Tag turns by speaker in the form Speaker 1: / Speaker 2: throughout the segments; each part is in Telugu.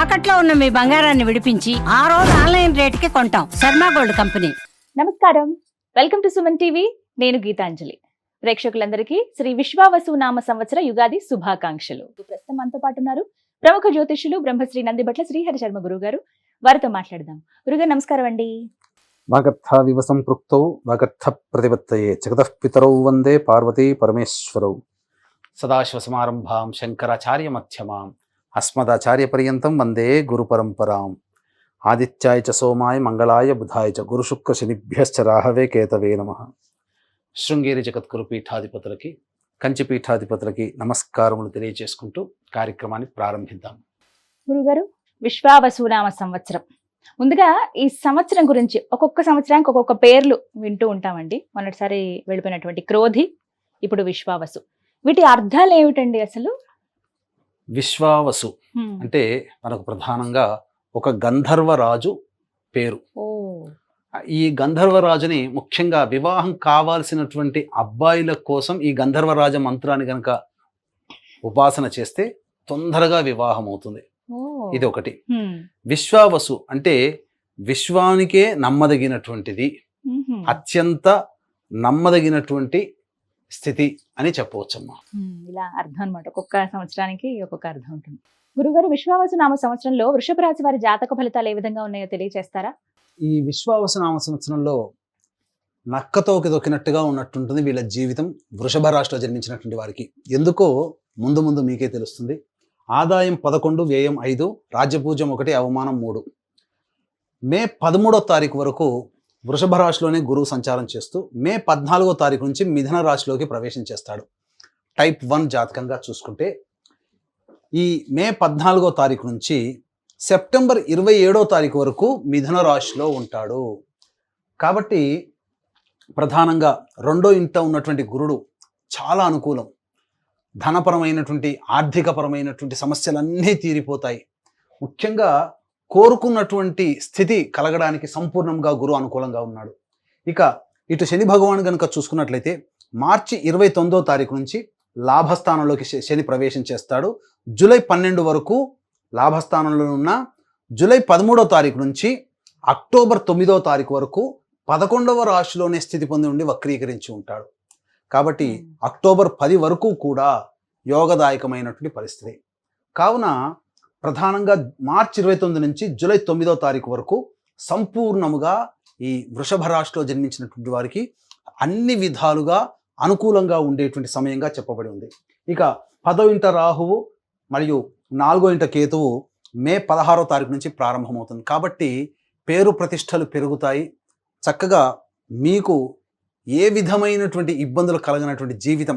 Speaker 1: తాకట్లో ఉన్న మీ బంగారాన్ని విడిపించి ఆ రోజు ఆన్లైన్ రేటుకి కొంటాం. Sharma gold company.
Speaker 2: నమస్కారం, వెల్కమ్ టు సుమన్ టీవీ. నేను గీతాంజలి. ప్రేక్షకులందరికీ శ్రీ విశ్వావసు నామ సంవత్సర యుగాది శుభాకాంక్షలు. ప్రస్తుతం మనతో పాటు ఉన్నారు ప్రముఖ జ్యోతిష్యులు బ్రహ్మశ్రీ నందిబట్ల శ్రీహరి శర్మ గురువు గారు. వారితో మాట్లాడదాం. గురుగారు నమస్కారం అండి.
Speaker 3: వాగర్థ వివ సంపృక్తౌ వాగర్థ ప్రతిపత్తయే జగతః పితరౌ వందే పార్వతీ పరమేశ్వరౌ. సదాశివసమారంభాం శంకరాచార్య మధ్యమాం అస్మదాచార్య పర్యంతం వందే గురు పరంపరాం. ఆదిత్యాయ చ సోమాయ మంగళాయ బుధాయ చ గురు శుక్ర శనిభ్యశ్చ రాహవే కేతవే నమః. శృంగేరి జగద్గురు పీఠాధిపతులకి, కంచి పీఠాధిపతులకి నమస్కారములు తెలియజేసుకుంటూ కార్యక్రమాన్ని ప్రారంభిద్దాం.
Speaker 2: గురుగారు, విశ్వావసు నామ సంవత్సరం, ముందుగా ఈ సంవత్సరం గురించి ఒక్కొక్క సంవత్సరానికి ఒక్కొక్క పేర్లు వింటూ ఉంటామండి. మొన్నటిసారి వెళ్ళిపోయినటువంటి క్రోధి, ఇప్పుడు విశ్వావసు. వీటి అర్థాలు ఏమిటండి అసలు?
Speaker 3: విశ్వావసు అంటే మనకు ప్రధానంగా ఒక గంధర్వరాజు పేరు. ఈ గంధర్వరాజుని ముఖ్యంగా వివాహం కావాల్సినటువంటి అబ్బాయిల కోసం ఈ గంధర్వరాజ మంత్రాన్ని కనుక ఉపాసన చేస్తే తొందరగా వివాహం అవుతుంది. ఇది ఒకటి. విశ్వావసు అంటే విశ్వానికే నమ్మదగినటువంటిది, అత్యంత నమ్మదగినటువంటి స్థితి అని చెప్పవచ్చమ్మా.
Speaker 2: ఇలా అర్థం అనమాట. ఒక్కొక్క సంవత్సరానికి ఒక్కొక్క అర్థం ఉంటుంది. గురుగారు, విశ్వావసు నామ సంవత్సరంలో వృషభ రాశి వారి జాతక ఫలితాలు ఏ విధంగా ఉన్నాయో తెలియజేస్తారా?
Speaker 3: ఈ విశ్వావసు నామ సంవత్సరంలో నక్కతోకి దొక్కినట్టుగా ఉన్నట్టుంటుంది వీళ్ళ జీవితం. వృషభ రాశిలో జన్మించినటువంటి వారికి ఎందుకో ముందు ముందు మీకే తెలుస్తుంది. ఆదాయం 11, వ్యయం 5, రాజ్యపూజ్యం 1, అవమానం 3. మే 13వ తారీఖు వరకు వృషభ రాశిలోనే గురువు సంచారం చేస్తూ మే 14వ తారీఖు నుంచి మిథున రాశిలోకి ప్రవేశం చేస్తాడు. టైప్ 1 జాతకంగా చూసుకుంటే ఈ మే 14వ తారీఖు నుంచి సెప్టెంబర్ 27వ తారీఖు వరకు మిథున రాశిలో ఉంటాడు. కాబట్టి ప్రధానంగా రెండో ఇంట ఉన్నటువంటి గురుడు చాలా అనుకూలం. ధనపరమైనటువంటి, ఆర్థికపరమైనటువంటి సమస్యలన్నీ తీరిపోతాయి. ముఖ్యంగా కోరుకున్నటువంటి స్థితి కలగడానికి సంపూర్ణంగా గురువు అనుకూలంగా ఉన్నాడు. ఇక ఇటు శని భగవాన్ కనుక చూసుకున్నట్లయితే మార్చి 29వ తారీఖు నుంచి లాభస్థానంలోకి శని ప్రవేశం చేస్తాడు. జూలై 12 వరకు లాభస్థానంలో ఉన్న జూలై 13వ తారీఖు నుంచి అక్టోబర్ 9వ తారీఖు వరకు 11వ రాశిలోనే స్థితి పొంది ఉండి వక్రీకరించి ఉంటాడు. కాబట్టి అక్టోబర్ 10 వరకు కూడా యోగదాయకమైనటువంటి పరిస్థితి. కావున ప్రధానంగా మార్చి 29 నుంచి జూలై 9వ తారీఖు వరకు సంపూర్ణముగా ఈ వృషభ రాశిలో జన్మించినటువంటి వారికి అన్ని విధాలుగా అనుకూలంగా ఉండేటువంటి సమయంగా చెప్పబడి ఉంది. ఇక 10వ ఇంట రాహువు మరియు 4వ ఇంట కేతువు మే 16వ తారీఖు నుంచి ప్రారంభమవుతుంది. కాబట్టి పేరు ప్రతిష్టలు పెరుగుతాయి. చక్కగా మీకు ఏ విధమైనటువంటి ఇబ్బందులు కలగనటువంటి జీవితం,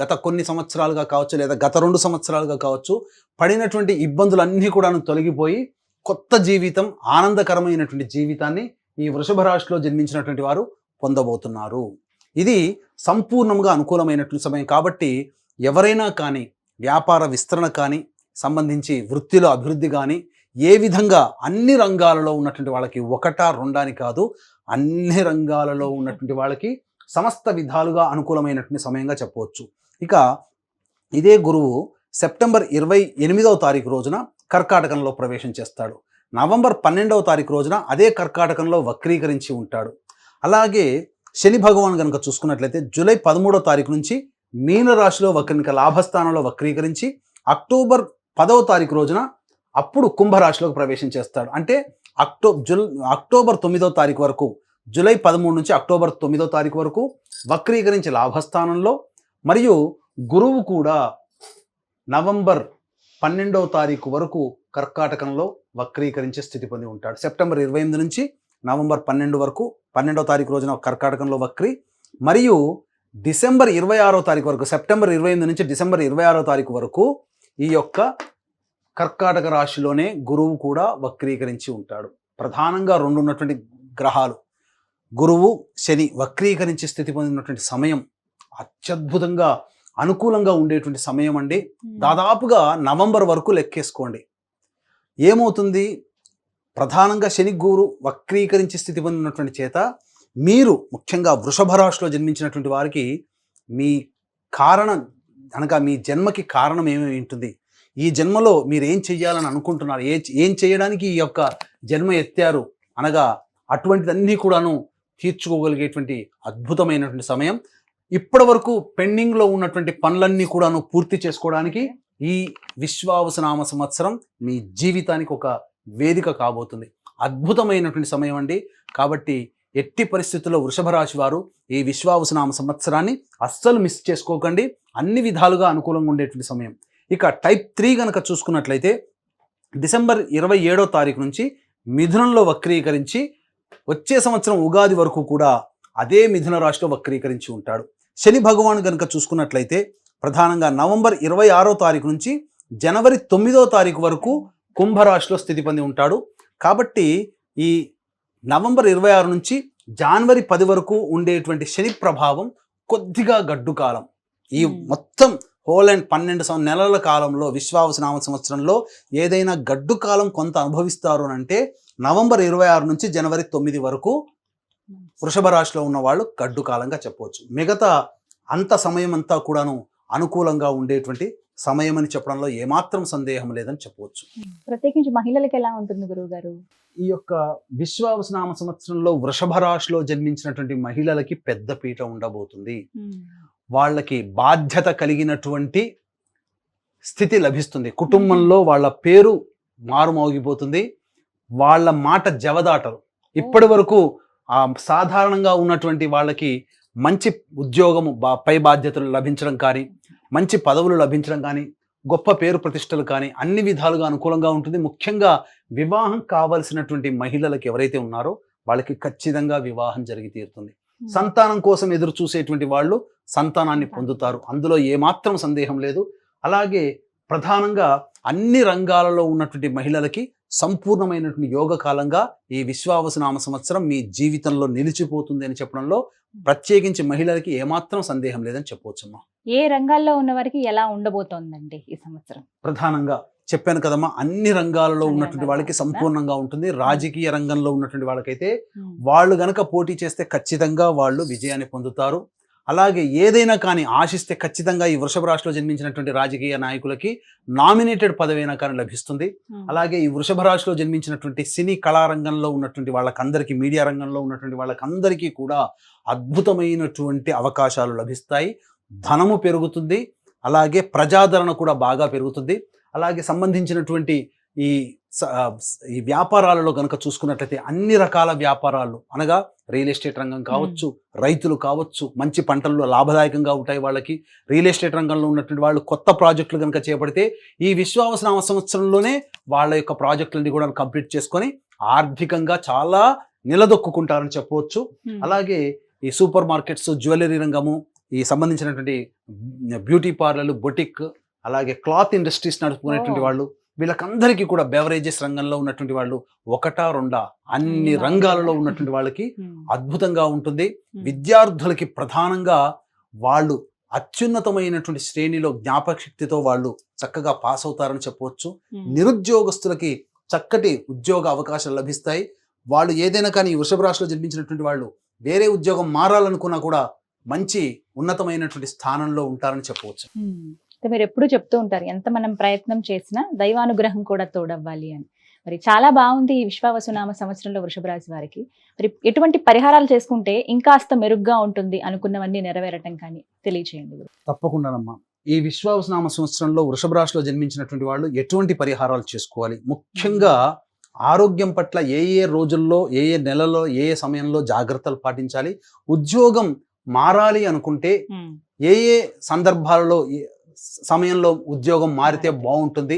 Speaker 3: గత కొన్ని సంవత్సరాలుగా కావచ్చు లేదా గత 2 సంవత్సరాలుగా కావచ్చు, పడినటువంటి ఇబ్బందులన్నీ కూడా తొలగిపోయి కొత్త జీవితం, ఆనందకరమైనటువంటి జీవితాన్ని ఈ వృషభ రాశిలో జన్మించినటువంటి వారు పొందబోతున్నారు. ఇది సంపూర్ణంగా అనుకూలమైనటువంటి సమయం. కాబట్టి ఎవరైనా కానీ వ్యాపార విస్తరణ కానీ సంబంధించి వృత్తిలో అభివృద్ధి కానీ ఏ విధంగా అన్ని రంగాలలో ఉన్నటువంటి వాళ్ళకి, 1, 2 అని కాదు, అన్ని రంగాలలో ఉన్నటువంటి వాళ్ళకి సమస్త విధాలుగా అనుకూలమైనటువంటి సమయంగా చెప్పవచ్చు. ఇక ఇదే గురువు సెప్టెంబర్ 28వ తారీఖు రోజున కర్కాటకంలో ప్రవేశం చేస్తాడు. నవంబర్ 12వ తారీఖు రోజున అదే కర్కాటకంలో వక్రీకరించి ఉంటాడు. అలాగే శని భగవాన్ కనుక చూసుకున్నట్లయితే జూలై 13వ తారీఖు నుంచి మీన రాశిలో లాభస్థానంలో వక్రీకరించి అక్టోబర్ 10వ తారీఖు రోజున అప్పుడు కుంభరాశిలోకి ప్రవేశం చేస్తాడు. అంటే అక్టోబర్ 9వ తారీఖు వరకు, జూలై 13 నుంచి అక్టోబర్ 9వ తారీఖు వరకు వక్రీకరించి లాభస్థానంలో, మరియు గురువు కూడా నవంబర్ 12వ తారీఖు వరకు కర్కాటకంలో వక్రీకరించే స్థితి పొంది ఉంటాడు. సెప్టెంబర్ 28 నుంచి నవంబర్ 12 వరకు, 12వ తారీఖు రోజున కర్కాటకంలో వక్రీ, మరియు డిసెంబర్ 26వ తారీఖు వరకు, సెప్టెంబర్ 28 నుంచి డిసెంబర్ 26వ తారీఖు వరకు ఈ యొక్క కర్కాటక రాశిలోనే గురువు కూడా వక్రీకరించి ఉంటాడు. ప్రధానంగా 2 ఉన్నటువంటి గ్రహాలు గురువు, శని వక్రీకరించి స్థితి పొందినటువంటి సమయం అత్యద్భుతంగా అనుకూలంగా ఉండేటువంటి సమయం అండి. దాదాపుగా నవంబర్ వరకు లెక్కేసుకోండి. ఏమవుతుంది, ప్రధానంగా శని గురు వక్రీకరించి స్థితి పొందినటువంటి చేత మీరు ముఖ్యంగా వృషభ రాశిలో జన్మించినటువంటి వారికి మీ కారణం అనగా మీ జన్మకి కారణం ఏమేమి ఉంటుంది, ఈ జన్మలో మీరు ఏం చెయ్యాలని అనుకుంటున్నారు, ఏం చేయడానికి ఈ యొక్క జన్మ ఎత్తారు అనగా అటువంటిదన్నీ కూడాను తీర్చుకోగలిగేటువంటి అద్భుతమైనటువంటి సమయం. ఇప్పటి వరకు పెండింగ్లో ఉన్నటువంటి పనులన్నీ కూడాను పూర్తి చేసుకోవడానికి ఈ విశ్వావసునామ సంవత్సరం మీ జీవితానికి ఒక వేదిక కాబోతుంది. అద్భుతమైనటువంటి సమయం అండి. కాబట్టి ఎట్టి పరిస్థితుల్లో వృషభ రాశి వారు ఈ విశ్వావసునామ సంవత్సరాన్ని అస్సలు మిస్ చేసుకోకండి. అన్ని విధాలుగా అనుకూలంగా ఉండేటువంటి సమయం. ఇక టైప్ 3 కనుక చూసుకున్నట్లయితే డిసెంబర్ 27వ తారీఖు నుంచి మిథునంలో వక్రీకరించి వచ్చే సంవత్సరం ఉగాది వరకు కూడా అదే మిథున రాశిలో వక్రీకరించి ఉంటాడు. శని భగవాను కనుక చూసుకున్నట్లయితే ప్రధానంగా నవంబర్ 26వ తారీఖు నుంచి జనవరి 9వ తారీఖు వరకు కుంభరాశిలో స్థితి పొంది ఉంటాడు. కాబట్టి ఈ నవంబర్ 26 నుంచి జనవరి 10 వరకు ఉండేటువంటి శని ప్రభావం కొద్దిగా గడ్డు కాలం. ఈ మొత్తం హోల్ అండ్ 12 నెలల కాలంలో విశ్వావసునామ సంవత్సరంలో ఏదైనా గడ్డు కాలం కొంత అనుభవిస్తారు అంటే నవంబర్ 26 నుంచి జనవరి 9 వరకు వృషభ రాశిలో ఉన్న వాళ్ళు గడ్డు కాలంగా చెప్పవచ్చు. మిగతా అంత సమయం అంతా కూడాను అనుకూలంగా ఉండేటువంటి సమయం అని చెప్పడంలో ఏమాత్రం సందేహం లేదని చెప్పవచ్చు.
Speaker 2: ప్రత్యేకించి మహిళలకు ఎలా ఉంటుంది గురువు గారు?
Speaker 3: ఈ యొక్క విశ్వావసునామ సంవత్సరంలో వృషభ రాశిలో జన్మించినటువంటి మహిళలకి పెద్ద పీట ఉండబోతుంది. వాళ్ళకి బాధ్యత కలిగినటువంటి స్థితి లభిస్తుంది. కుటుంబంలో వాళ్ళ పేరు మారుమోగిపోతుంది. వాళ్ళ మాట జవదాటరు. ఇప్పటి వరకు సాధారణంగా ఉన్నటువంటి వాళ్ళకి మంచి ఉద్యోగము, పై బాధ్యతలు లభించడం కానీ, మంచి పదవులు లభించడం కానీ, గొప్ప పేరు ప్రతిష్టలు కానీ అన్ని విధాలుగా అనుకూలంగా ఉంటుంది. ముఖ్యంగా వివాహం కావలసినటువంటి మహిళలకు ఎవరైతే ఉన్నారో వాళ్ళకి ఖచ్చితంగా వివాహం జరిగి తీరుతుంది. సంతానం కోసం ఎదురు చూసేటువంటి వాళ్ళు సంతానాన్ని పొందుతారు. అందులో ఏమాత్రం సందేహం లేదు. అలాగే ప్రధానంగా అన్ని రంగాలలో ఉన్నటువంటి మహిళలకి సంపూర్ణమైనటువంటి యోగ కాలంగా ఈ విశ్వావసునామ సంవత్సరం మీ జీవితంలో నిలిచిపోతుంది అని చెప్పడంలో ప్రత్యేకించి మహిళలకి ఏమాత్రం సందేహం లేదని చెప్పవచ్చమ్మా.
Speaker 2: ఏ రంగాల్లో ఉన్న వారికి ఎలా ఉండబోతోందండి ఈ సంవత్సరం?
Speaker 3: ప్రధానంగా చెప్పాను కదమ్మా, అన్ని రంగాలలో ఉన్నటువంటి వాళ్ళకి సంపూర్ణంగా ఉంటుంది. రాజకీయ రంగంలో ఉన్నటువంటి వాళ్ళకైతే వాళ్ళు గనక పోటీ చేస్తే ఖచ్చితంగా వాళ్ళు విజయాన్ని పొందుతారు. అలాగే ఏదైనా కానీ ఆశిస్తే ఖచ్చితంగా ఈ వృషభ రాశిలో జన్మించినటువంటి రాజకీయ నాయకులకి నామినేటెడ్ పదవైనా కానీ లభిస్తుంది. అలాగే ఈ వృషభ రాశిలో జన్మించినటువంటి సినీ కళారంగంలో ఉన్నటువంటి వాళ్ళకందరికీ, మీడియా రంగంలో ఉన్నటువంటి వాళ్ళకందరికీ కూడా అద్భుతమైనటువంటి అవకాశాలు లభిస్తాయి. ధనము పెరుగుతుంది. అలాగే ప్రజాదరణ కూడా బాగా పెరుగుతుంది. అలాగే సంబంధించినటువంటి ఈ వ్యాపారాలలో కనుక చూసుకున్నట్లయితే అన్ని రకాల వ్యాపారాలు అనగా రియల్ ఎస్టేట్ రంగం కావచ్చు, రైతులు కావచ్చు, మంచి పంటల్లో లాభదాయకంగా ఉంటాయి వాళ్ళకి. రియల్ ఎస్టేట్ రంగంలో ఉన్నటువంటి వాళ్ళు కొత్త ప్రాజెక్టులు కనుక చేపడితే ఈ విశ్వావసునామ సంవత్సరంలోనే వాళ్ళ యొక్క ప్రాజెక్టులని కూడా కంప్లీట్ చేసుకొని ఆర్థికంగా చాలా నిలదొక్కుంటారని చెప్పవచ్చు. అలాగే ఈ సూపర్ మార్కెట్స్, జ్యువెలరీ రంగము, ఈ సంబంధించినటువంటి బ్యూటీ పార్లర్లు, బొటిక్, అలాగే క్లాత్ ఇండస్ట్రీస్ నడుపుకునేటువంటి వాళ్ళు, వీళ్ళకందరికీ కూడా బెవరేజెస్ రంగంలో ఉన్నటువంటి వాళ్ళు ఒకటా రెండా అన్ని రంగాలలో ఉన్నటువంటి వాళ్ళకి అద్భుతంగా ఉంటుంది. విద్యార్థులకి ప్రధానంగా వాళ్ళు అత్యున్నతమైనటువంటి శ్రేణిలో జ్ఞాపక శక్తితో వాళ్ళు చక్కగా పాస్ అవుతారని చెప్పవచ్చు. నిరుద్యోగస్తులకి చక్కటి ఉద్యోగ అవకాశాలు లభిస్తాయి. వాళ్ళు ఏదైనా కానీ వృషభ రాశిలో జన్మించినటువంటి వాళ్ళు వేరే ఉద్యోగం మారాలనుకున్నా కూడా మంచి ఉన్నతమైనటువంటి స్థానంలో ఉంటారని చెప్పవచ్చు.
Speaker 2: మీరు ఎప్పుడు చెప్తూ ఉంటారు ఎంత మనం ప్రయత్నం చేసినా దైవానుగ్రహం కూడా తోడవ్వాలి అని. మరి చాలా బాగుంది ఈ విశ్వావసునామ సంవత్సరంలో వృషభ రాశి వారికి. మరి ఎటువంటి పరిహారాలు చేసుకుంటే ఇంకాస్త మెరుగ్గా ఉంటుంది, అనుకున్నవన్నీ నెరవేరటం కానీ తెలియచేయండి.
Speaker 3: తప్పకుండానమ్మా. ఈ విశ్వావసునామ సంవత్సరంలో వృషభ రాశిలో జన్మించినటువంటి వాళ్ళు ఎటువంటి పరిహారాలు చేసుకోవాలి, ముఖ్యంగా ఆరోగ్యం పట్ల ఏ ఏ రోజుల్లో, ఏ ఏ నెలలో, ఏ ఏ సమయంలో జాగ్రత్తలు పాటించాలి, ఉద్యోగం మారాలి అనుకుంటే ఏ ఏ సందర్భాలలో సమయంలో ఉద్యోగం మారితే బాగుంటుంది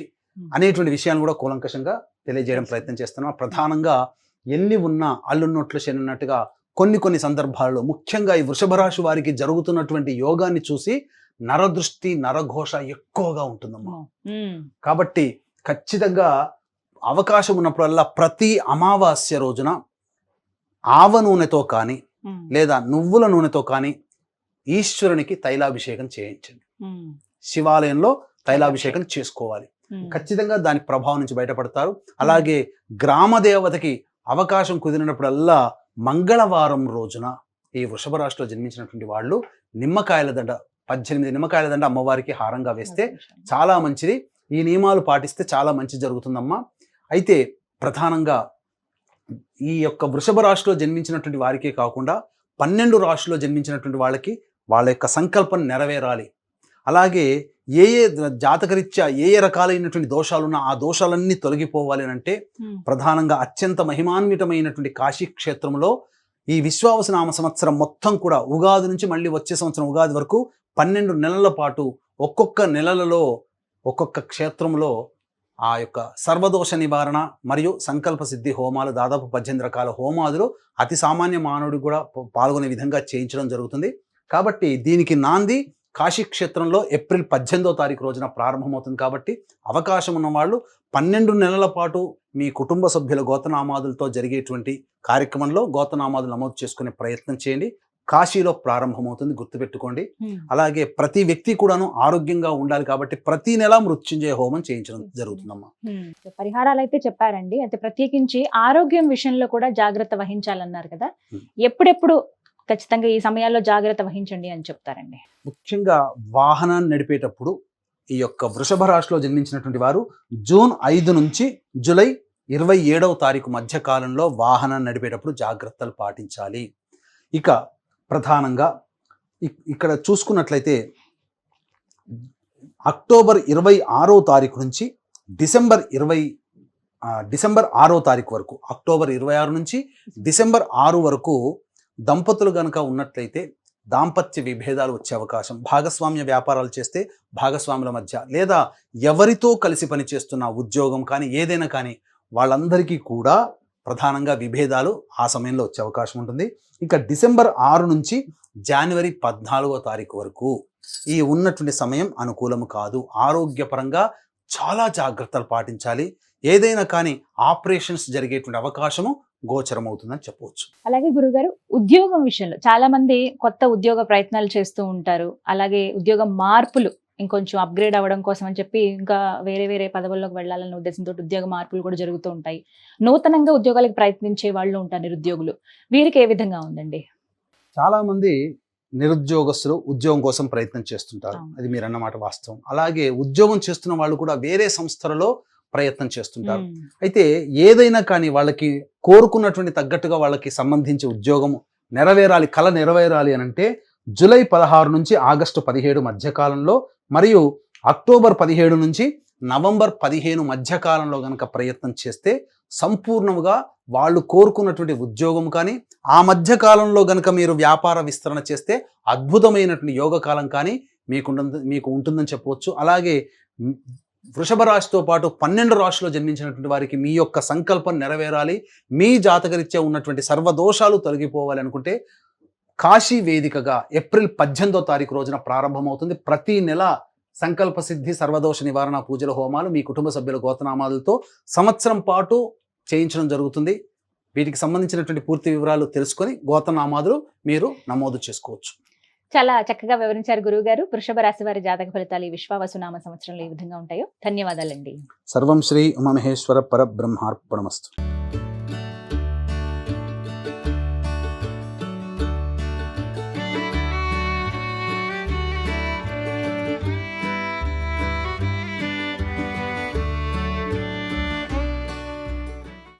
Speaker 3: అనేటువంటి విషయాన్ని కూడా కూలంకషంగా తెలియజేయడం ప్రయత్నం చేస్తున్నాం. ప్రధానంగా ఎన్ని ఉన్నా అల్లున్నట్లు శనున్నట్టుగా కొన్ని సందర్భాల్లో ముఖ్యంగా ఈ వృషభ రాశి వారికి జరుగుతున్నటువంటి యోగాన్ని చూసి నరదృష్టి, నరఘోష ఎక్కువగా ఉంటుందమ్మా. కాబట్టి ఖచ్చితంగా అవకాశం ఉన్నప్పుడల్లా ప్రతి అమావాస్య రోజున ఆవ నూనెతో కానీ లేదా నువ్వుల నూనెతో కానీ ఈశ్వరునికి తైలాభిషేకం చేయించండి. శివాలయంలో తైలాభిషేకం చేసుకోవాలి. ఖచ్చితంగా దాని ప్రభావం నుంచి బయటపడతారు. అలాగే గ్రామ దేవతకి అవకాశం కుదిరినప్పుడల్లా మంగళవారం రోజున ఈ వృషభ రాశిలో జన్మించినటువంటి వాళ్ళు నిమ్మకాయల దండ, 18 నిమ్మకాయల దండ అమ్మవారికి హారంగా వేస్తే చాలా మంచిది. ఈ నియమాలు పాటిస్తే చాలా మంచి జరుగుతుందమ్మా. అయితే ప్రధానంగా ఈ యొక్క వృషభ రాశిలో జన్మించినటువంటి వారికే కాకుండా 12 రాశిలో జన్మించినటువంటి వాళ్ళకి వాళ్ళ యొక్క సంకల్పం నెరవేరాలి. అలాగే ఏ జాతకరీత్యా ఏ రకాలైనటువంటి దోషాలున్నా ఆ దోషాలన్నీ తొలగిపోవాలి అని అంటే ప్రధానంగా అత్యంత మహిమాన్వితమైనటువంటి కాశీ క్షేత్రంలో ఈ విశ్వావసు నామ సంవత్సరం మొత్తం కూడా ఉగాది నుంచి మళ్ళీ వచ్చే సంవత్సరం ఉగాది వరకు 12 నెలల పాటు ఒక్కొక్క నెలలలో ఒక్కొక్క క్షేత్రంలో ఆ యొక్క సర్వదోష నివారణ మరియు సంకల్ప సిద్ధి హోమాలు దాదాపు 18 రకాల హోమాదులు అతి సామాన్య మానవుడికి కూడా పాల్గొనే విధంగా చేయించడం జరుగుతుంది. కాబట్టి దీనికి నాంది కాశీ క్షేత్రంలో ఏప్రిల్ 18వ తారీఖు రోజున ప్రారంభమవుతుంది. కాబట్టి అవకాశం ఉన్న వాళ్ళు 12 నెలల పాటు మీ కుటుంబ సభ్యుల గోత్రనామాదులతో జరిగేటువంటి కార్యక్రమంలో గోత్రనామాదులు నమోదు చేసుకునే ప్రయత్నం చేయండి. కాశీలో ప్రారంభమవుతుంది, గుర్తుపెట్టుకోండి. అలాగే ప్రతి వ్యక్తి కూడాను ఆరోగ్యంగా ఉండాలి కాబట్టి ప్రతి నెల మృత్యుంజయ హోమం చేయించడం జరుగుతుందమ్మా.
Speaker 2: పరిహారాలు అయితే చెప్పారండి. అయితే ప్రత్యేకించి ఆరోగ్యం విషయంలో కూడా జాగ్రత్త వహించాలన్నారు కదా, ఎప్పుడెప్పుడు ఖచ్చితంగా ఈ సమయాల్లో జాగ్రత్త వహించండి అని చెప్తారండి?
Speaker 3: ముఖ్యంగా వాహనాన్ని నడిపేటప్పుడు ఈ యొక్క వృషభ రాశిలో జన్మించినటువంటి వారు జూన్ 5 నుంచి జూలై 27వ తారీఖు మధ్య కాలంలో వాహనాన్ని నడిపేటప్పుడు జాగ్రత్తలు పాటించాలి. ఇక ప్రధానంగా ఇక్కడ చూసుకున్నట్లయితే అక్టోబర్ 26వ తారీఖు నుంచి డిసెంబర్ 6వ తారీఖు వరకు, అక్టోబర్ 26 నుంచి డిసెంబర్ 6 వరకు దంపతులు గనక ఉన్నట్లయితే దాంపత్య విభేదాలు వచ్చే అవకాశం, భాగస్వామ్య వ్యాపారాలు చేస్తే భాగస్వాముల మధ్య, లేదా ఎవరితో కలిసి పనిచేస్తున్న ఉద్యోగం కానీ ఏదైనా కానీ వాళ్ళందరికీ కూడా ప్రధానంగా విభేదాలు ఆ సమయంలో వచ్చే అవకాశం ఉంటుంది. ఇక డిసెంబర్ 6 నుంచి జనవరి 14వ తారీఖు వరకు ఈ ఉన్నటువంటి సమయం అనుకూలము కాదు. ఆరోగ్యపరంగా చాలా జాగ్రత్తలు పాటించాలి. ఏదైనా కానీ ఆపరేషన్స్ జరిగేటువంటి అవకాశము గోచరమవుతుందని చెప్పవచ్చు.
Speaker 2: అలాగే గురుగారు, ఉద్యోగం విషయంలో చాలా మంది కొత్త ఉద్యోగ ప్రయత్నాలు చేస్తూ ఉంటారు. అలాగే ఉద్యోగ మార్పులు ఇంకొంచెం అప్గ్రేడ్ అవ్వడం కోసం అని చెప్పి ఇంకా వేరే వేరే పదవుల్లోకి వెళ్ళాలన్న ఉద్దేశంతో ఉద్యోగ మార్పులు కూడా జరుగుతూ ఉంటాయి. నూతనంగా ఉద్యోగాలకు ప్రయత్నించే వాళ్ళు ఉంటారు నిరుద్యోగులు. వీరికి ఏ విధంగా ఉందండి?
Speaker 3: చాలా మంది నిరుద్యోగస్తులు ఉద్యోగం కోసం ప్రయత్నం చేస్తుంటారు, అది మీరు అన్నమాట వాస్తవం. అలాగే ఉద్యోగం చేస్తున్న వాళ్ళు కూడా వేరే సంస్థలలో ప్రయత్నం చేస్తుంటారు. అయితే ఏదైనా కానీ వాళ్ళకి కోరుకున్నటువంటి తగ్గట్టుగా వాళ్ళకి సంబంధించి ఉద్యోగం నెరవేరాలి, కళ నెరవేరాలి అని అంటే జూలై 16 నుంచి ఆగస్టు 17 మధ్యకాలంలో మరియు అక్టోబర్ 17 నుంచి నవంబర్ 15 మధ్యకాలంలో గనక ప్రయత్నం చేస్తే సంపూర్ణంగా వాళ్ళు కోరుకున్నటువంటి ఉద్యోగం కానీ ఆ మధ్యకాలంలో గనక మీరు వ్యాపార విస్తరణ చేస్తే అద్భుతమైనటువంటి యోగకాలం కానీ మీకు ఉంటుందని చెప్పవచ్చు. అలాగే వృషభ రాశితో పాటు 12 రాశిలో జన్మించినటువంటి వారికి మీ యొక్క సంకల్పం నెరవేరాలి, మీ జాతకరీత్యా ఉన్నటువంటి సర్వదోషాలు తొలగిపోవాలి అనుకుంటే కాశీ వేదికగా ఏప్రిల్ 18వ తారీఖు రోజున ప్రారంభమవుతుంది. ప్రతి నెల సంకల్ప సిద్ధి సర్వదోష నివారణ పూజల హోమాలు మీ కుటుంబ సభ్యుల గోత్రనామాలతో సంవత్సరం పాటు చేయించడం జరుగుతుంది. వీటికి సంబంధించినటువంటి పూర్తి వివరాలు తెలుసుకొని గోత్రనామాదులు మీరు నమోదు చేసుకోవచ్చు.
Speaker 2: చాలా చక్కగా వివరించారు గురువు గారు. వృషభ రాశి వారి జాతక ఫలితాలు ఈ విశ్వావసునామ సంవత్సరంలో ఏ విధంగా ఉంటాయో. ధన్యవాదాలండి.
Speaker 3: సర్వం శ్రీ ఉమామహేశ్వర పరబ్రహ్మార్పణమస్తు.